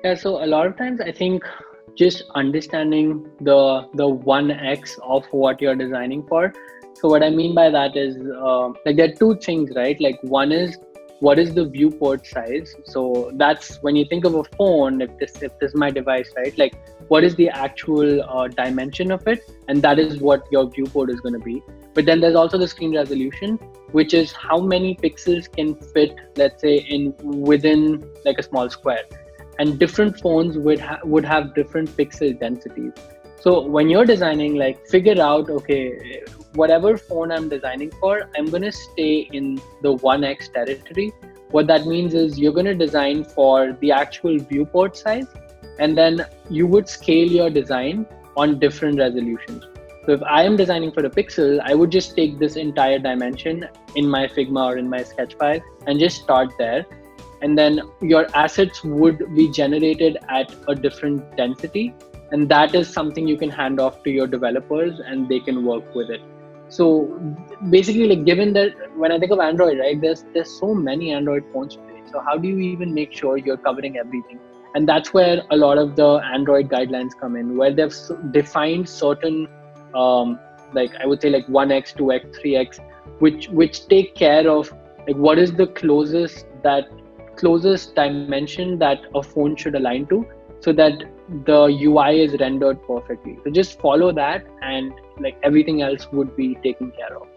Yeah, so a lot of times I think just understanding the 1x of what you're designing for. So what I mean by that is like there are two things, right? Like one is what is the viewport size? So that's when you think of a phone, if this is my device, right? Like what is the actual dimension of it, and that is what your viewport is going to be. But then there's also the screen resolution, which is how many pixels can fit, let's say, in within like a small square, and different phones would have different pixel densities. So when you're designing, like figure out, okay, whatever phone I'm designing for, I'm going to stay in the 1x territory. What that means is you're going to design for the actual viewport size, and then you would scale your design on different resolutions. So if I am designing for a pixel, I would just take this entire dimension in my Figma or in my sketch file and just start there, and then your assets would be generated at a different density, and that is something you can hand off to your developers and they can work with it. So basically, like, given that when I think of Android, right, there's so many Android phones today, so how do you even make sure you're covering everything? And that's where a lot of the Android guidelines come in, where they've defined certain um, like I would say like 1x, 2x, 3x, which take care of like what is the closest dimension that a phone should align to, so that the UI is rendered perfectly. So just follow that, and like everything else would be taken care of.